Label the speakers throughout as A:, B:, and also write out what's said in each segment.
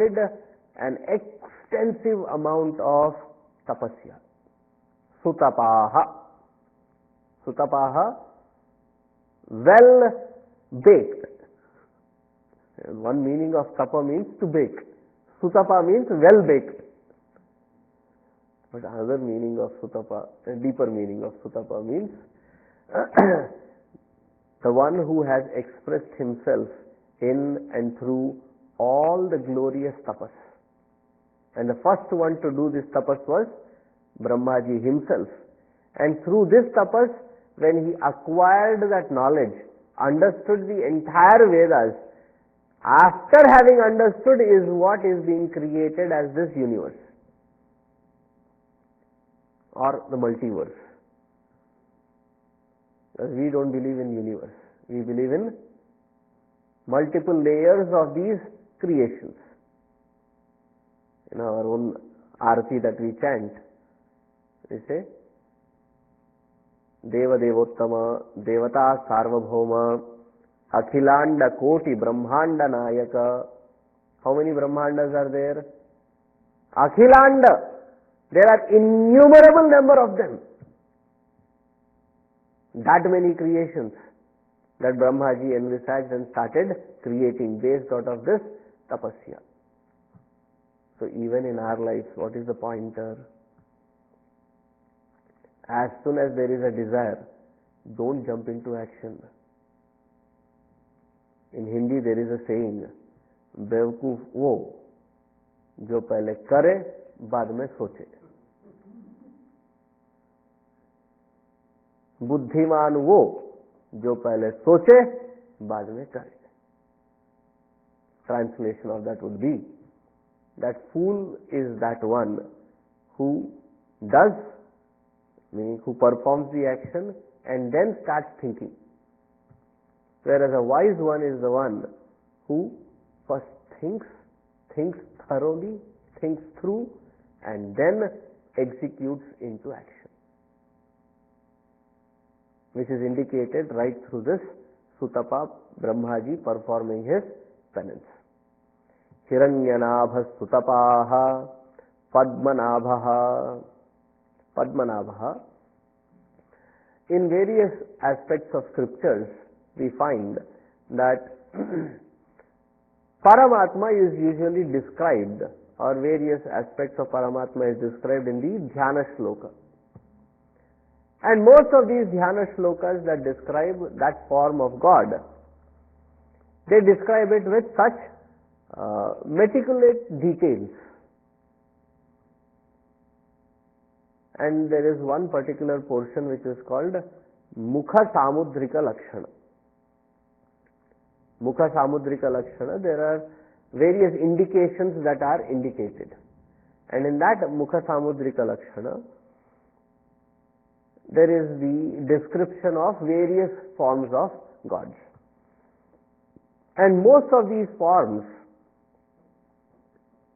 A: did an extensive amount of tapasya. Sutapaha. Sutapaha, well baked. One meaning of tapa means to bake. Sutapa means well baked. But another meaning of sutapa, a deeper meaning of sutapa means the one who has expressed himself in and through all the glorious tapas. And the first one to do this tapas was Brahmaji himself. And through this tapas, when he acquired that knowledge, understood the entire Vedas, after having understood is what is being created as this universe or the multiverse. Because we don't believe in universe. We believe in multiple layers of these creations. In our own arati that we chant, we say, Deva Devottama, Devata Sarvabhauma, Akhilanda Koti Brahmanda Nayaka. How many Brahmandas are there? Akhilanda. There are innumerable number of them. That many creations that Brahmaji envisaged and started creating based out of this tapasya. So even in our lives, what is the pointer? As soon as there is a desire, don't jump into action. In Hindi there is a saying, बेवकूफ वो जो पहले करे बाद में सोचे, बुद्धिमान वो जो पहले सोचे बाद में करे. Translation of that would be, that fool is that one who does, meaning who performs the action and then starts thinking. Whereas a wise one is the one who first thinks thoroughly, thinks through, and then executes into action. Which is indicated right through this Sutapa, Brahmaji performing his penance. Hiranyanabha Sutapaha Padmanabha. Padmanabha. In various aspects of scriptures, we find that Paramatma is usually described, or various aspects of Paramatma is described in the Gyana Shloka. And most of these Gyana Shlokas that describe that form of God, they describe it with such meticulous details. And there is one particular portion which is called Mukha Samudrika Lakshana. Mukha Samudrika Lakshana, there are various indications that are indicated. And in that Mukha Samudrika Lakshana, there is the description of various forms of gods. And most of these forms,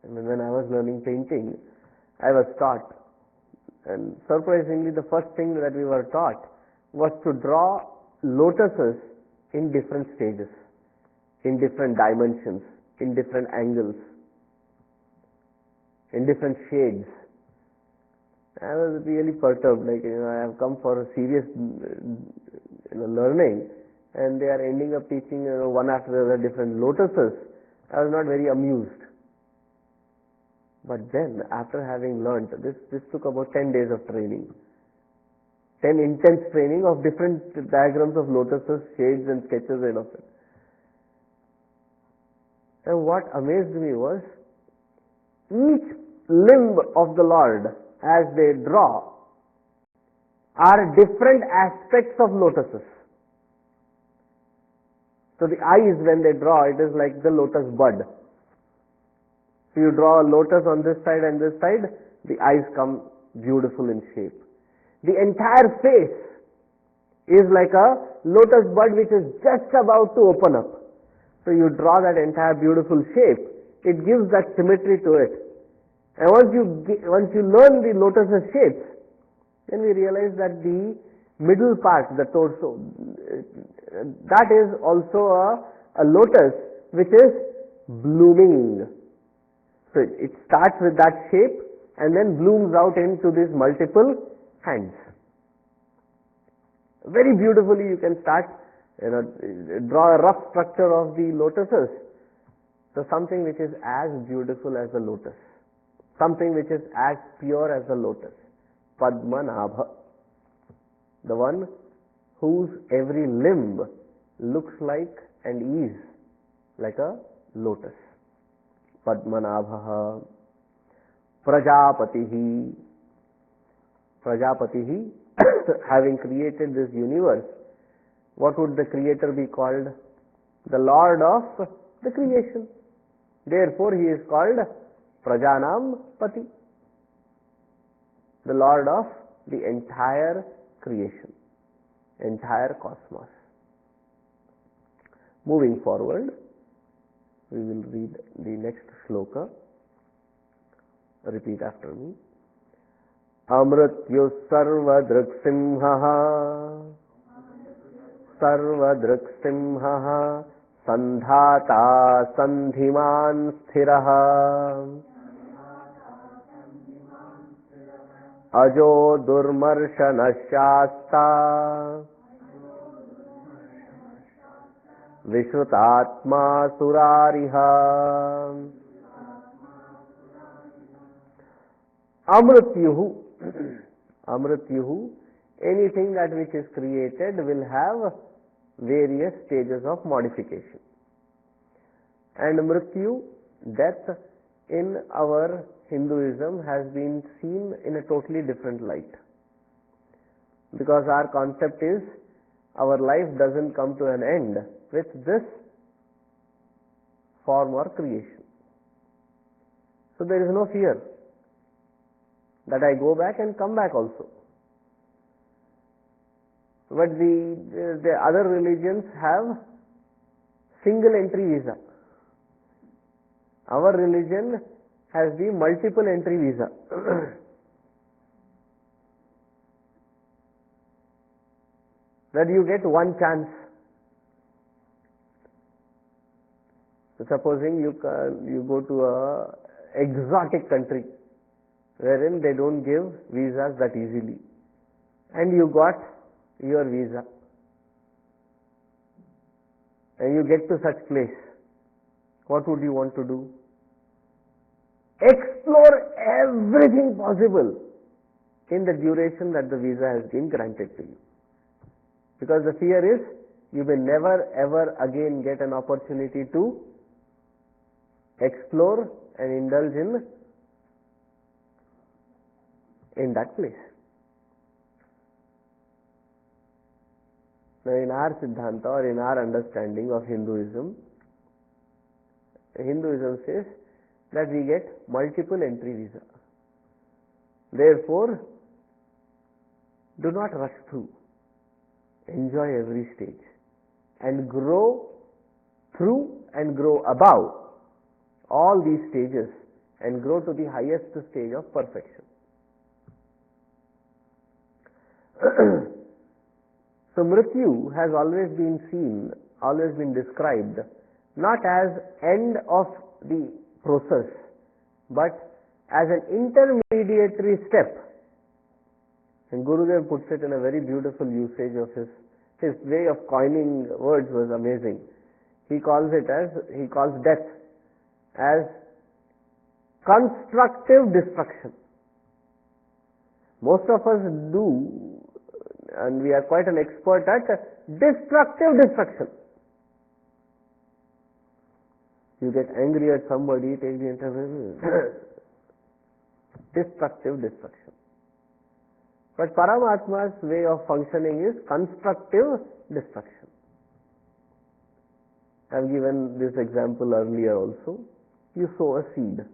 A: when I was learning painting, I was taught, and surprisingly the first thing that we were taught was to draw lotuses in different stages, in different dimensions, in different angles, in different shades. I was really perturbed, like, I have come for a serious learning, and they are ending up teaching one after the other different lotuses. I was not very amused. But then, after having learnt, this took about 10 days of training. 10 intense training of different diagrams of lotuses, shades and sketches and of it. And what amazed me was, each limb of the Lord, as they draw, are different aspects of lotuses. So the eyes, when they draw, it is like the lotus bud. So you draw a lotus on this side and this side, the eyes come beautiful in shape. The entire face is like a lotus bud which is just about to open up. So you draw that entire beautiful shape, it gives that symmetry to it. And once you learn the lotus's shapes, then we realize that the middle part, the torso, that is also a lotus which is blooming. So it starts with that shape and then blooms out into these multiple hands. Very beautifully you can start, draw a rough structure of the lotuses. So something which is as beautiful as the lotus, something which is as pure as the lotus. Padmanabha, the one whose every limb looks like and is like a lotus. Padmanabha. Prajapatihi. Prajapatihi, having created this universe, what would the creator be called? The Lord of the creation. Therefore he is called Prajanam Pati, the Lord of the entire creation, entire cosmos. Moving forward, we will read the next shloka. Repeat after me. Amrityu sarvadriksimhaha sarvadriksimhaha sandhata sandhiman sthiraha ajo durmarshana shasta vishrutatma surariha. Amrityuhu. Amrityuhu, anything that which is created will have various stages of modification. And Mrityu, death, in our Hinduism has been seen in a totally different light. Because our concept is, our life doesn't come to an end with this form or creation. So there is no fear that I go back and come back also. But the other religions have single entry visa. Our religion has the multiple entry visa. That you get one chance. So supposing you go to a exotic country wherein they don't give visas that easily, and you got your visa and you get to such place, what would you want to do? Explore everything possible in the duration that the visa has been granted to you. Because the fear is, you will never ever again get an opportunity to explore and indulge in that place. Now in our Siddhanta or in our understanding of Hinduism says that we get multiple entry visa. Therefore, do not rush through. Enjoy every stage and grow through and grow above all these stages and grow to the highest stage of perfection. So Mrityu has always been seen, always been described not as end of the process, but as an intermediary step. And Gurudev puts it in a very beautiful usage of his way of coining words was amazing. He calls death as constructive destruction. Most of us do, and we are quite an expert at destructive destruction. You get angry at somebody, take the interview. Destructive destruction. But Paramatma's way of functioning is constructive destruction. I have given this example earlier also. You sow a seed,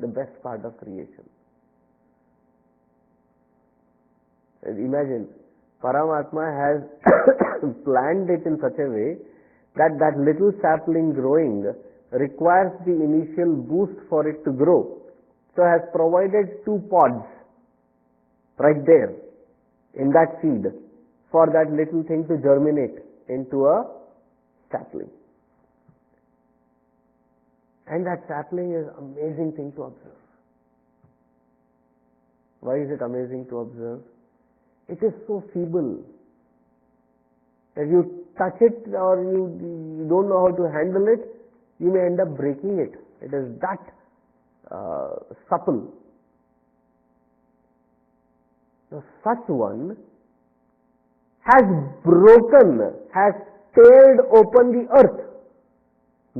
A: the best part of creation. And imagine, Paramatma has planned it in such a way that that little sapling growing requires the initial boost for it to grow. So has provided 2 pods right there in that seed for that little thing to germinate into a sapling. And that sapling is amazing thing to observe. Why is it amazing to observe? It is so feeble. If you touch it or you don't know how to handle it, you may end up breaking it. It is that supple. Now such one has broken, has teared open the earth,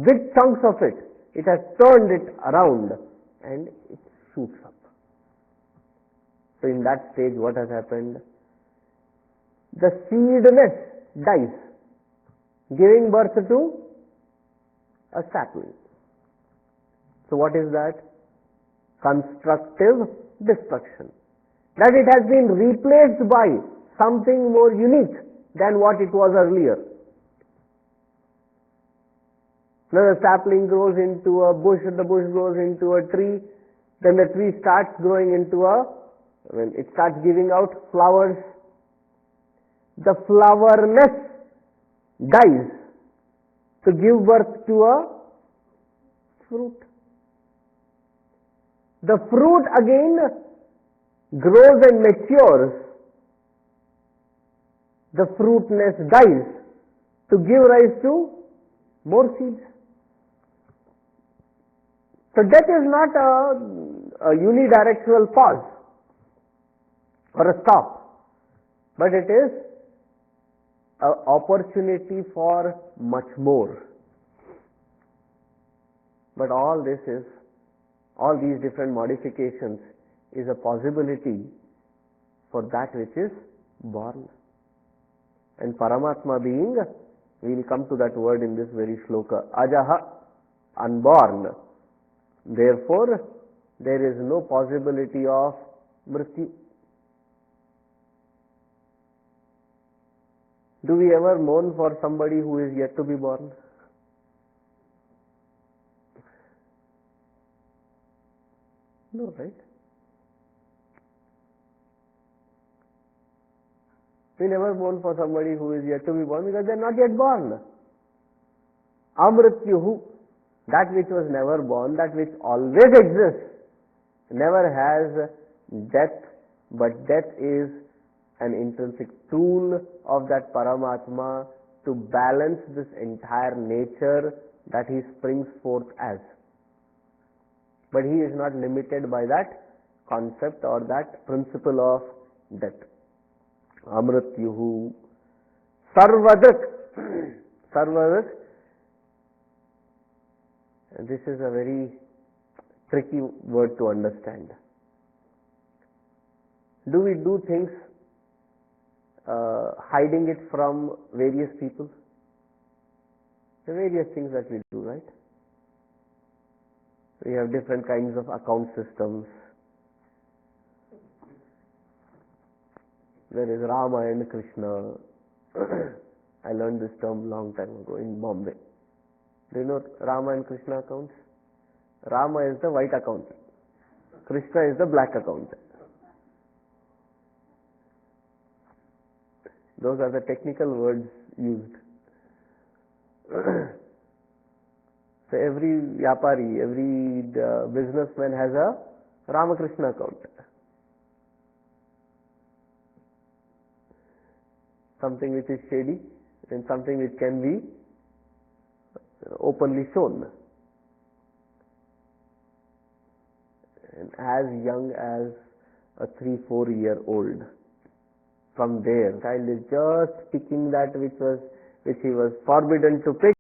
A: big chunks of it. It has turned it around and it shoots up. So in that stage what has happened? The seedless dies, giving birth to a sapling. So what is that? Constructive destruction. That it has been replaced by something more unique than what it was earlier. Now the sapling grows into a bush, the bush grows into a tree, then the tree starts growing into it starts giving out flowers. The flowerness dies to give birth to a fruit. The fruit again grows and matures. The fruitness dies to give rise to more seeds. So death is not a unidirectional pause or a stop, but it is an opportunity for much more. But all these different modifications is a possibility for that which is born. And Paramatma being, we will come to that word in this very shloka, ajaha, unborn. Therefore, there is no possibility of mrityu. Do we ever mourn for somebody who is yet to be born? No, right? We never mourn for somebody who is yet to be born because they are not yet born. Amrityuhu, that which was never born, that which always exists, never has death, but death is an intrinsic tool of that Paramatma to balance this entire nature that he springs forth as. But he is not limited by that concept or that principle of death. Amrityuhu Sarvadak. Sarvadak. This is a very tricky word to understand. Do we do things hiding it from various people? The various things that we do, right? We have different kinds of account systems. There is Rama and Krishna. I learned this term long time ago in Bombay. Do you know Rama and Krishna accounts? Rama is the white account. Krishna is the black account. Those are the technical words used. So every vyapari, every businessman has a Ramakrishna account. Something which is shady and something which can be openly shown. And as young as a 3-4 year old, from there, child is just picking that which he was forbidden to pick,